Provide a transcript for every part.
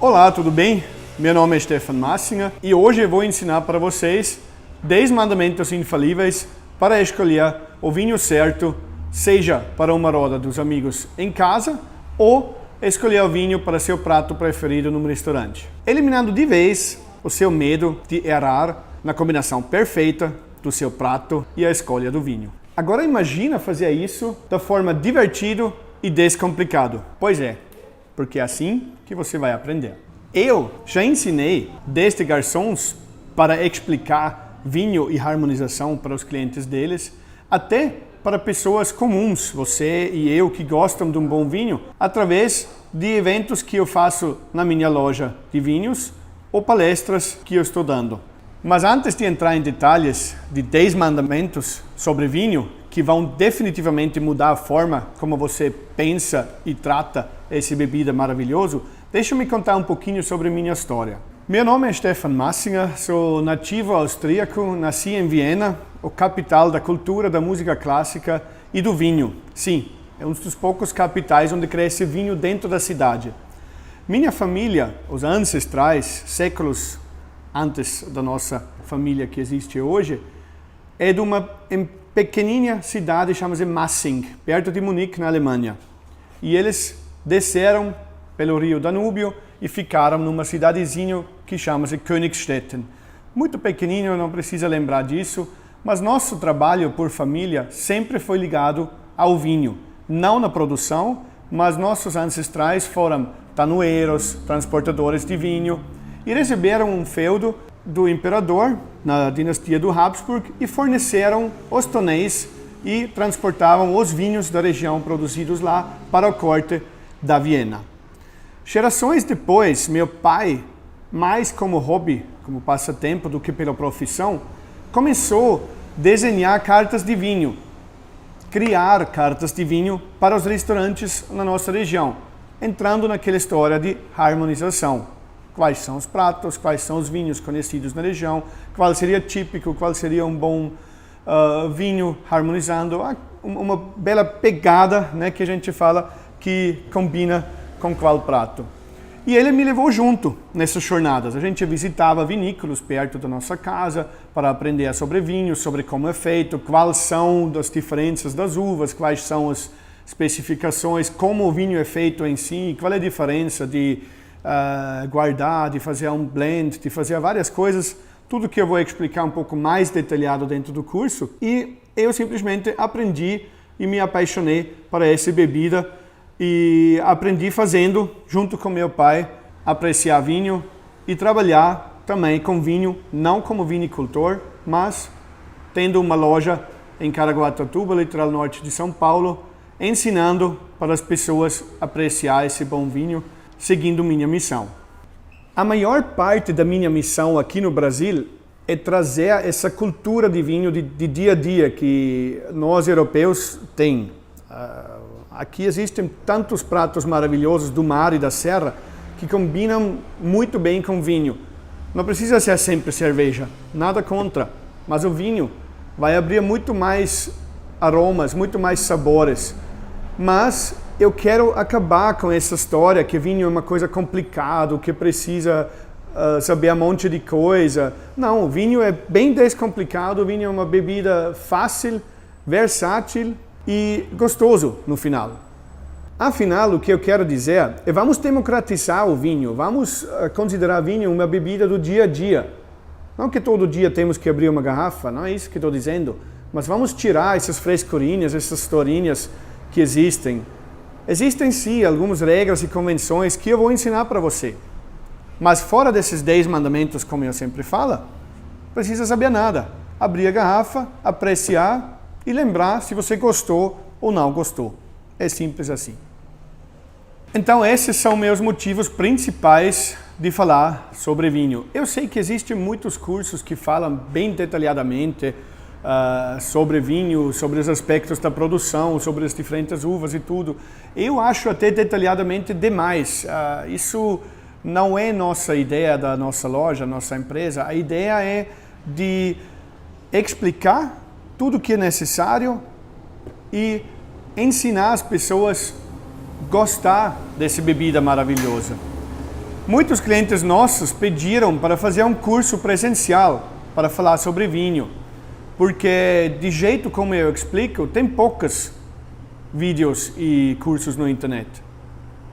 Olá, tudo bem? Meu nome é Stefan Massinger e hoje eu vou ensinar para vocês 10 mandamentos infalíveis para escolher o vinho certo, seja para uma roda dos amigos em casa ou escolher o vinho para seu prato preferido num restaurante. Eliminando de vez o seu medo de errar na combinação perfeita do seu prato e a escolha do vinho. Agora imagina fazer isso da forma divertida e descomplicado. Pois é, porque é assim que você vai aprender. Eu já ensinei desde garçons para explicar vinho e harmonização para os clientes deles, até para pessoas comuns, você e eu que gostam de um bom vinho, através de eventos que eu faço na minha loja de vinhos ou palestras que eu estou dando. Mas antes de entrar em detalhes de 10 mandamentos sobre vinho, que vão definitivamente mudar a forma como você pensa e trata essa bebida maravilhosa, deixa-me contar um pouquinho sobre minha história. Meu nome é Stefan Massinger, sou nativo austríaco, nasci em Viena, a capital da cultura, da música clássica e do vinho. Sim, é um dos poucos capitais onde cresce vinho dentro da cidade. Minha família, os ancestrais, séculos antes da nossa família que existe hoje, é de uma pequenina cidade chamada Massing, perto de Munique, na Alemanha. E eles desceram pelo rio Danúbio e ficaram numa cidadezinha que chama-se Königstetten. Muito pequenino, não precisa lembrar disso, mas nosso trabalho por família sempre foi ligado ao vinho. Não na produção, mas nossos ancestrais foram tanoeiros, transportadores de vinho, e receberam um feudo do imperador na dinastia do Habsburg e forneceram os tonéis e transportavam os vinhos da região produzidos lá para a corte da Viena. Gerações depois, meu pai, mais como hobby, como passatempo do que pela profissão, começou a desenhar cartas de vinho, criar cartas de vinho para os restaurantes na nossa região, entrando naquela história de harmonização. Quais são os pratos, quais são os vinhos conhecidos na região, qual seria típico, qual seria um bom vinho harmonizando, uma bela pegada, né, que a gente fala que combina com qual prato. E ele me levou junto nessas jornadas. A gente visitava vinícolas perto da nossa casa para aprender sobre vinho, sobre como é feito, quais são as diferenças das uvas, quais são as especificações, como o vinho é feito em si, qual é a diferença de guardar, de fazer um blend, de fazer várias coisas, tudo que eu vou explicar um pouco mais detalhado dentro do curso. E eu simplesmente aprendi e me apaixonei por essa bebida e aprendi fazendo, junto com meu pai, apreciar vinho e trabalhar também com vinho, não como vinicultor, mas tendo uma loja em Caraguatatuba, litoral norte de São Paulo, ensinando para as pessoas apreciar esse bom vinho, seguindo minha missão. A maior parte da minha missão aqui no Brasil é trazer essa cultura de vinho de dia a dia que nós europeus temos. Aqui existem tantos pratos maravilhosos do mar e da serra que combinam muito bem com vinho. Não precisa ser sempre cerveja, nada contra, mas o vinho vai abrir muito mais aromas, muito mais sabores. Mas eu quero acabar com essa história que vinho é uma coisa complicada, que precisa saber um monte de coisa. Não, o vinho é bem descomplicado, o vinho é uma bebida fácil, versátil e gostoso no final. Afinal, o que eu quero dizer é vamos democratizar o vinho, vamos considerar vinho uma bebida do dia a dia. Não que todo dia temos que abrir uma garrafa, não é isso que estou dizendo, mas vamos tirar essas frescurinhas, essas historinhas que existem. Existem sim algumas regras e convenções que eu vou ensinar para você. Mas fora desses 10 mandamentos, como eu sempre falo, precisa saber nada. Abrir a garrafa, apreciar e lembrar se você gostou ou não gostou. É simples assim. Então esses são meus motivos principais de falar sobre vinho. Eu sei que existem muitos cursos que falam bem detalhadamente sobre vinho, sobre os aspectos da produção, sobre as diferentes uvas e tudo. Eu acho até detalhadamente demais. Isso não é nossa ideia da nossa loja, nossa empresa. A ideia é de explicar tudo o que é necessário e ensinar as pessoas a gostar dessa bebida maravilhosa. Muitos clientes nossos pediram para fazer um curso presencial para falar sobre vinho, porque de jeito como eu explico, tem poucos vídeos e cursos na internet.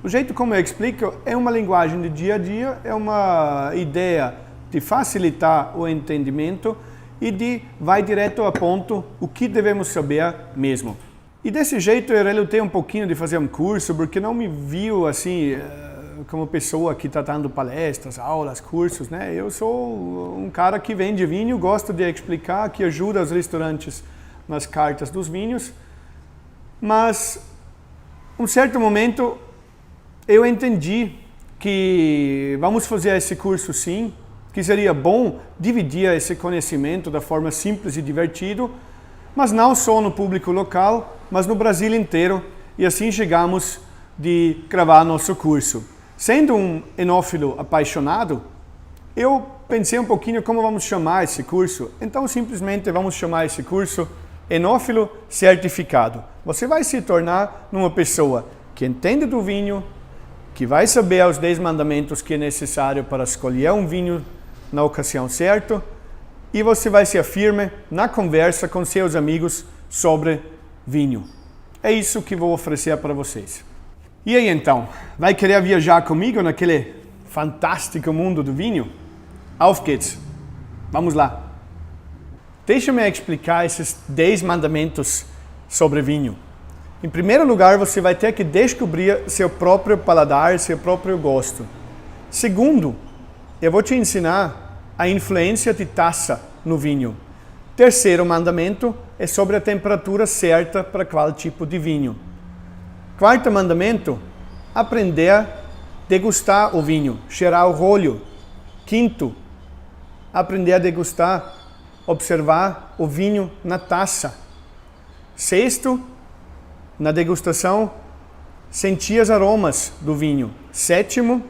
O jeito como eu explico é uma linguagem de dia a dia, é uma ideia de facilitar o entendimento e de vai direto a ponto o que devemos saber mesmo. E desse jeito eu relutei um pouquinho de fazer um curso, porque não me viu assim como pessoa que está dando palestras, aulas, cursos, né? Eu sou um cara que vende vinho, gosto de explicar, que ajuda os restaurantes nas cartas dos vinhos, mas um certo momento eu entendi que vamos fazer esse curso sim, que seria bom dividir esse conhecimento da forma simples e divertido, mas não só no público local, mas no Brasil inteiro, e assim chegamos de gravar nosso curso. Sendo um enófilo apaixonado, eu pensei um pouquinho como vamos chamar esse curso, então simplesmente vamos chamar esse curso Enófilo Certificado. Você vai se tornar uma pessoa que entende do vinho, que vai saber os 10 mandamentos que é necessário para escolher um vinho na ocasião certa, e você vai ser firme na conversa com seus amigos sobre vinho. É isso que vou oferecer para vocês. E aí então, vai querer viajar comigo naquele fantástico mundo do vinho? Auf geht's! Vamos lá! Deixa-me explicar esses 10 mandamentos sobre vinho. Em primeiro lugar, você vai ter que descobrir seu próprio paladar, seu próprio gosto. Segundo, eu vou te ensinar a influência de taça no vinho. Terceiro mandamento é sobre a temperatura certa para qual tipo de vinho. Quarto mandamento, aprender a degustar o vinho, cheirar o rolho. Quinto, aprender a degustar, observar o vinho na taça. Sexto, na degustação, sentir os aromas do vinho. Sétimo,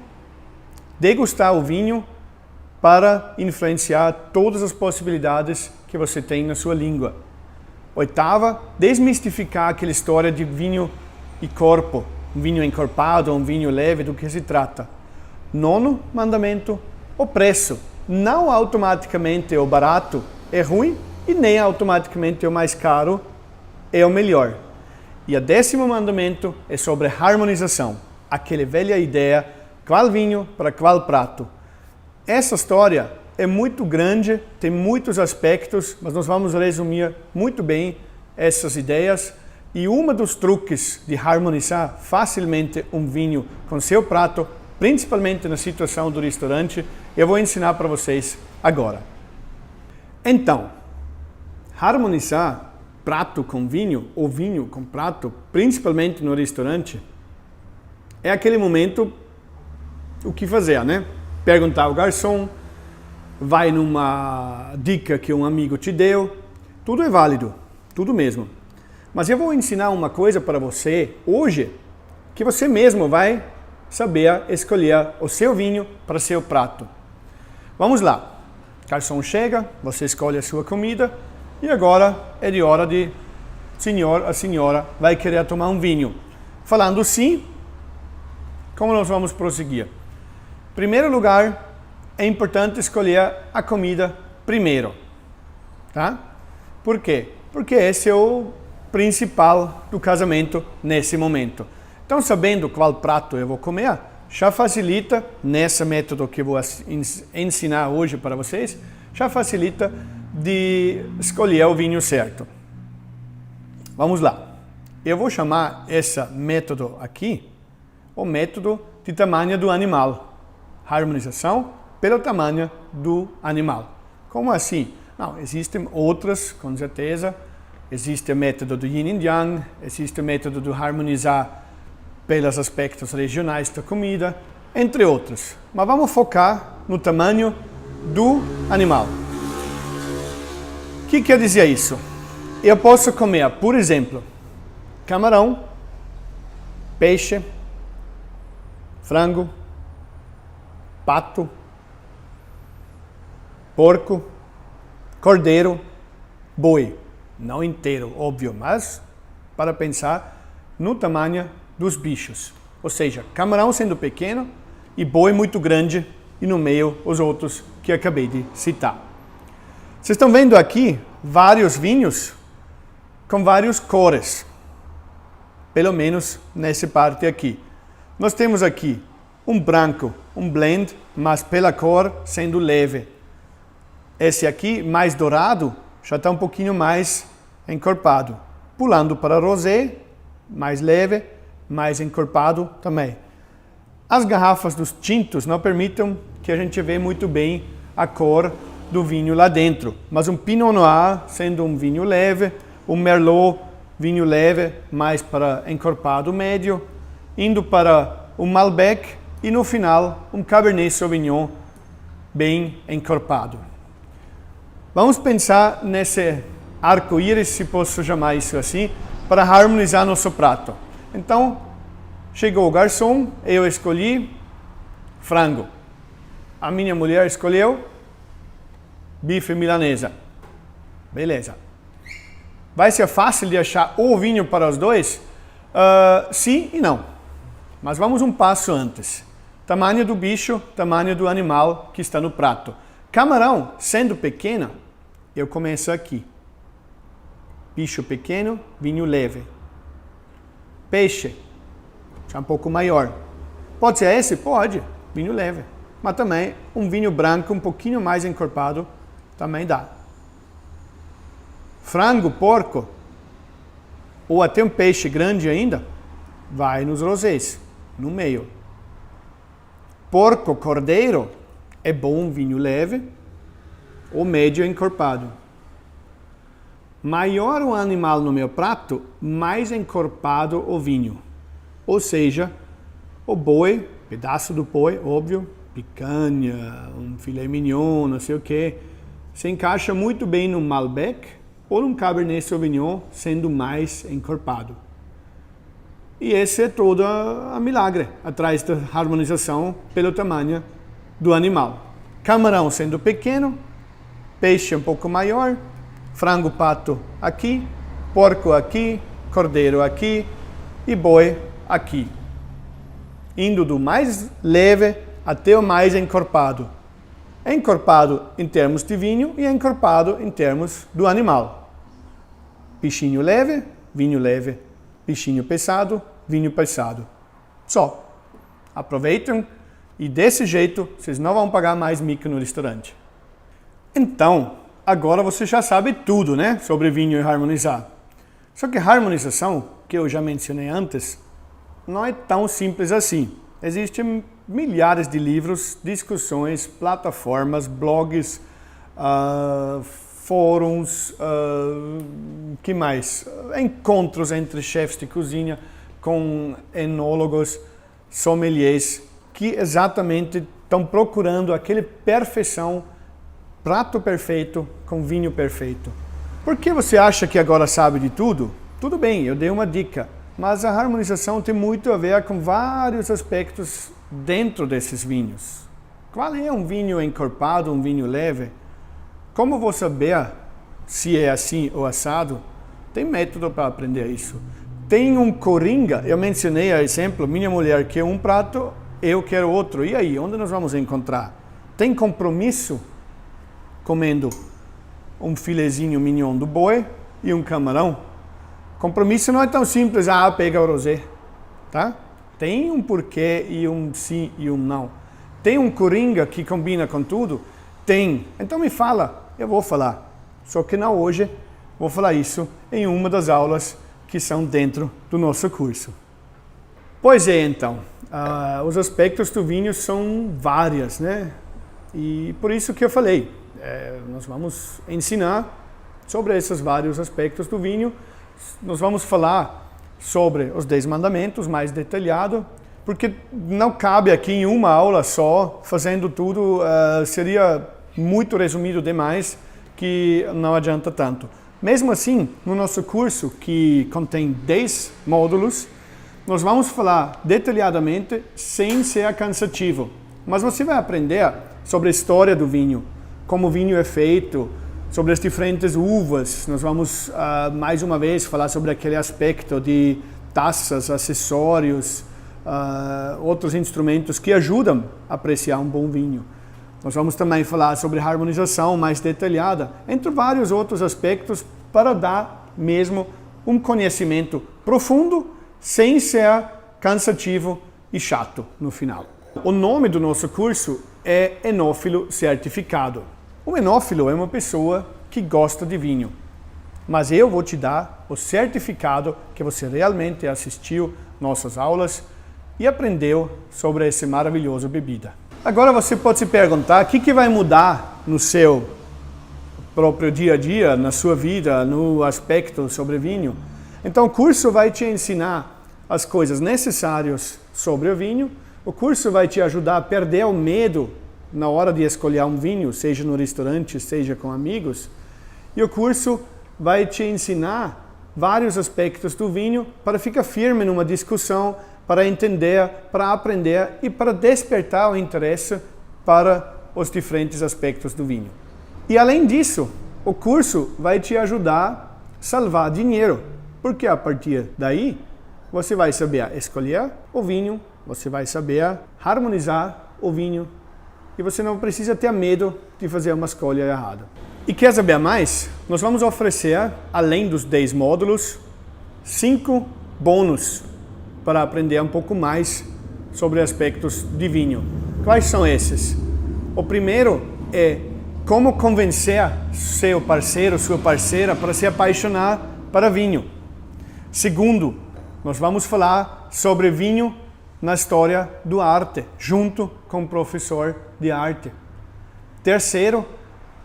degustar o vinho para influenciar todas as possibilidades que você tem na sua língua. Oitava, desmistificar aquela história de vinho e corpo, um vinho encorpado, um vinho leve, do que se trata. Nono mandamento, o preço. Não automaticamente o barato é ruim e nem automaticamente o mais caro é o melhor. E o 10º mandamento é sobre harmonização, aquela velha ideia, qual vinho para qual prato. Essa história é muito grande, tem muitos aspectos, mas nós vamos resumir muito bem essas ideias. E um dos truques de harmonizar facilmente um vinho com seu prato, principalmente na situação do restaurante, eu vou ensinar para vocês agora. Então, harmonizar prato com vinho ou vinho com prato, principalmente no restaurante, é aquele momento o que fazer, né? Perguntar ao garçom, vai numa dica que um amigo te deu, tudo é válido, tudo mesmo. Mas eu vou ensinar uma coisa para você hoje, que você mesmo vai saber escolher o seu vinho para seu prato. Vamos lá. O garçom chega, você escolhe a sua comida e agora é de hora de a senhora vai querer tomar um vinho. Falando sim, como nós vamos prosseguir? Em primeiro lugar, é importante escolher a comida primeiro, tá? Por quê? Porque esse é o principal do casamento nesse momento. Então, sabendo qual prato eu vou comer, já facilita, nesse método que eu vou ensinar hoje para vocês, já facilita de escolher o vinho certo. Vamos lá. Eu vou chamar esse método aqui, o método de tamanho do animal. Harmonização pelo tamanho do animal. Como assim? Não, existem outras, com certeza. Existe o método do Yin e Yang, existe o método de harmonizar pelos aspectos regionais da comida, entre outros. Mas vamos focar no tamanho do animal. O que quer dizer isso? Eu posso comer, por exemplo, camarão, peixe, frango, pato, porco, cordeiro, boi. Não inteiro, óbvio, mas para pensar no tamanho dos bichos. Ou seja, camarão sendo pequeno e boi muito grande, e no meio os outros que acabei de citar. Vocês estão vendo aqui vários vinhos com várias cores, pelo menos nessa parte aqui. Nós temos aqui um branco, um blend, mas pela cor sendo leve. Esse aqui, mais dourado, já está um pouquinho mais encorpado. Pulando para rosé, mais leve, mais encorpado também. As garrafas dos tintos não permitem que a gente veja muito bem a cor do vinho lá dentro. Mas um Pinot Noir, sendo um vinho leve, um Merlot, vinho leve, mais para encorpado médio, indo para um Malbec e no final um Cabernet Sauvignon bem encorpado. Vamos pensar nesse arco-íris, se posso chamar isso assim, para harmonizar nosso prato. Então, chegou o garçom, eu escolhi frango. A minha mulher escolheu bife milanesa. Beleza. Vai ser fácil de achar o vinho para os dois? Sim e não. Mas vamos um passo antes. Tamanho do bicho, tamanho do animal que está no prato. Camarão, sendo pequeno, eu começo aqui. Bicho pequeno, vinho leve. Peixe, já um pouco maior. Pode ser esse? Pode, vinho leve. Mas também um vinho branco um pouquinho mais encorpado também dá. Frango, porco, ou até um peixe grande ainda, vai nos rosés, no meio. Porco, cordeiro, é bom um vinho leve ou médio encorpado. Maior o animal no meu prato, mais encorpado o vinho. Ou seja, o boi, pedaço do boi, óbvio, picanha, um filé mignon, não sei o que, se encaixa muito bem num Malbec ou num Cabernet Sauvignon, sendo mais encorpado. E esse é todo a milagre, atrás da harmonização pelo tamanho do animal. Camarão sendo pequeno, peixe um pouco maior, frango, pato aqui, porco aqui, cordeiro aqui e boi aqui. Indo do mais leve até o mais encorpado. Encorpado em termos de vinho e encorpado em termos do animal. Bichinho leve, vinho leve. Bichinho pesado, vinho pesado. Só. Aproveitem e desse jeito vocês não vão pagar mais mico no restaurante. Então, agora você já sabe tudo, né, sobre vinho e harmonizar. Só que harmonização, que eu já mencionei antes, não é tão simples assim. Existem milhares de livros, discussões, plataformas, blogs, fóruns, que mais? Encontros entre chefes de cozinha com enólogos, sommeliers, que exatamente estão procurando aquela perfeição, prato perfeito com vinho perfeito. Por que você acha que agora sabe de tudo? Tudo bem, eu dei uma dica, mas a harmonização tem muito a ver com vários aspectos dentro desses vinhos. Qual é um vinho encorpado, um vinho leve? Como vou saber se é assim ou assado? Tem método para aprender isso. Tem um coringa, eu mencionei a exemplo, minha mulher quer um prato, eu quero outro. E aí, onde nós vamos encontrar? Tem compromisso comendo um filezinho mignon do boi e um camarão? Compromisso não é tão simples, pega o rosé, tá? Tem um porquê e um sim e um não. Tem um coringa que combina com tudo? Tem. Então me fala, eu vou falar. Só que não hoje, vou falar isso em uma das aulas que são dentro do nosso curso. Pois é, então, os aspectos do vinho são vários, né? E por isso que eu falei, nós vamos ensinar sobre esses vários aspectos do vinho. Nós vamos falar sobre os 10 mandamentos mais detalhado, porque não cabe aqui em uma aula só, fazendo tudo, seria muito resumido demais, que não adianta tanto. Mesmo assim, no nosso curso, que contém 10 módulos, nós vamos falar detalhadamente sem ser cansativo. Mas você vai aprender sobre a história do vinho, como o vinho é feito, sobre as diferentes uvas. Nós vamos, mais uma vez, falar sobre aquele aspecto de taças, acessórios, outros instrumentos que ajudam a apreciar um bom vinho. Nós vamos também falar sobre harmonização mais detalhada, entre vários outros aspectos, para dar mesmo um conhecimento profundo, sem ser cansativo e chato no final. O nome do nosso curso é Enófilo Certificado. O enófilo é uma pessoa que gosta de vinho, mas eu vou te dar o certificado que você realmente assistiu nossas aulas e aprendeu sobre essa maravilhosa bebida. Agora você pode se perguntar o que vai mudar no seu próprio dia a dia, na sua vida, no aspecto sobre vinho. Então o curso vai te ensinar as coisas necessárias sobre o vinho. O curso vai te ajudar a perder o medo na hora de escolher um vinho, seja no restaurante, seja com amigos. E o curso vai te ensinar vários aspectos do vinho para ficar firme numa discussão, para entender, para aprender e para despertar o interesse para os diferentes aspectos do vinho. E além disso, o curso vai te ajudar a salvar dinheiro, porque a partir daí você vai saber escolher o vinho, você vai saber harmonizar o vinho e você não precisa ter medo de fazer uma escolha errada. E quer saber mais? Nós vamos oferecer, além dos 10 módulos, 5 bônus para aprender um pouco mais sobre aspectos de vinho. Quais são esses? O primeiro é como convencer seu parceiro, sua parceira para se apaixonar para vinho. Segundo, nós vamos falar sobre vinho na história do arte, junto com o professor de arte. Terceiro,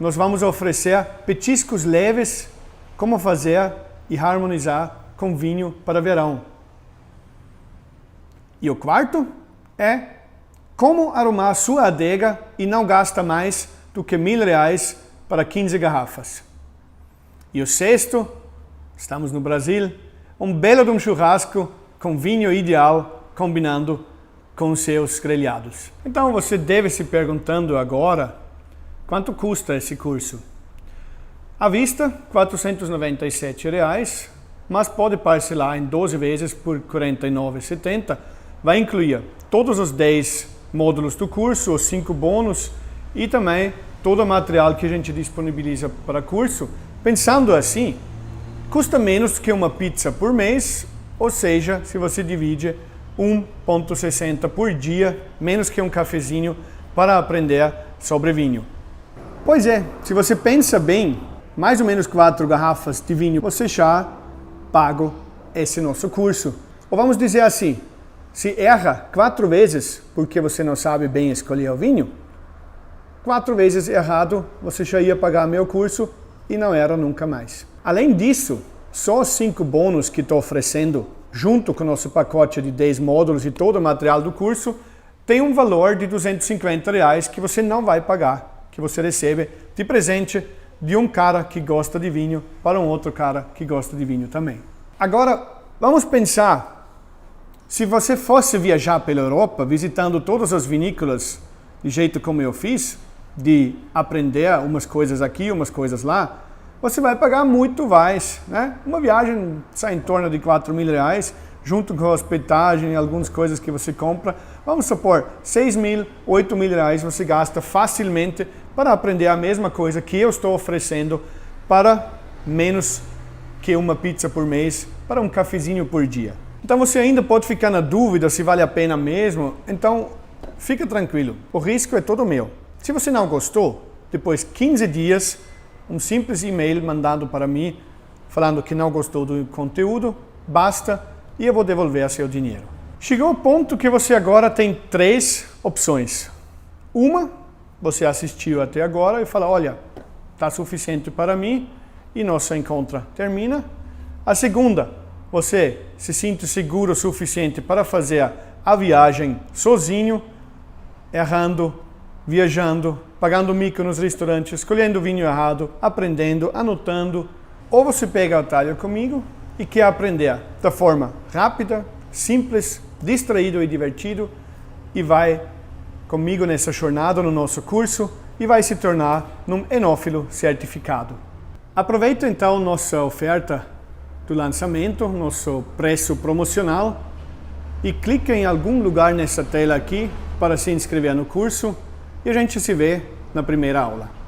nós vamos oferecer petiscos leves, como fazer e harmonizar com vinho para verão. E o quarto é como arrumar sua adega e não gasta mais do que R$1.000 para 15 garrafas. E o sexto, estamos no Brasil, um belo de um churrasco com vinho ideal, combinando com seus grelhados. Então você deve se perguntando agora, quanto custa esse curso? À vista, R$ 497, mas pode parcelar em 12 vezes por R$ 49,70. Vai incluir todos os 10 módulos do curso, os 5 bônus e também todo o material que a gente disponibiliza para curso. Pensando assim, custa menos que uma pizza por mês, ou seja, se você divide 1,60 por dia, menos que um cafezinho para aprender sobre vinho. Pois é, se você pensa bem, mais ou menos 4 garrafas de vinho você já paga esse nosso curso. Ou vamos dizer assim, se erra 4 vezes porque você não sabe bem escolher o vinho, 4 vezes errado você já ia pagar meu curso e não era nunca mais. Além disso, só os 5 bônus que estou oferecendo, junto com o nosso pacote de 10 módulos e todo o material do curso, tem um valor de R$ 250 que você não vai pagar, que você recebe de presente de um cara que gosta de vinho para um outro cara que gosta de vinho também. Agora, vamos pensar, se você fosse viajar pela Europa, visitando todas as vinícolas, de jeito como eu fiz, de aprender umas coisas aqui, umas coisas lá, você vai pagar muito mais, né? Uma viagem sai em torno de R$4.000, junto com a hospedagem e algumas coisas que você compra. Vamos supor, R$6.000, R$8.000 você gasta facilmente para aprender a mesma coisa que eu estou oferecendo para menos que uma pizza por mês, para um cafezinho por dia. Então você ainda pode ficar na dúvida se vale a pena mesmo, então fica tranquilo, o risco é todo meu. Se você não gostou, depois de 15 dias, um simples e-mail mandado para mim, falando que não gostou do conteúdo, basta e eu vou devolver seu dinheiro. Chegou o ponto que você agora tem 3 opções. Uma, você assistiu até agora e fala, olha, está suficiente para mim e nosso encontro termina. A segunda, você se sente seguro o suficiente para fazer a viagem sozinho, errando, viajando, pagando mico nos restaurantes, escolhendo vinho errado, aprendendo, anotando. Ou você pega o atalho comigo e quer aprender da forma rápida, simples, distraído e divertido e vai comigo nessa jornada no nosso curso e vai se tornar um enófilo certificado. Aproveita então nossa oferta do lançamento, nosso preço promocional, e clica em algum lugar nessa tela aqui para se inscrever no curso e a gente se vê na primeira aula.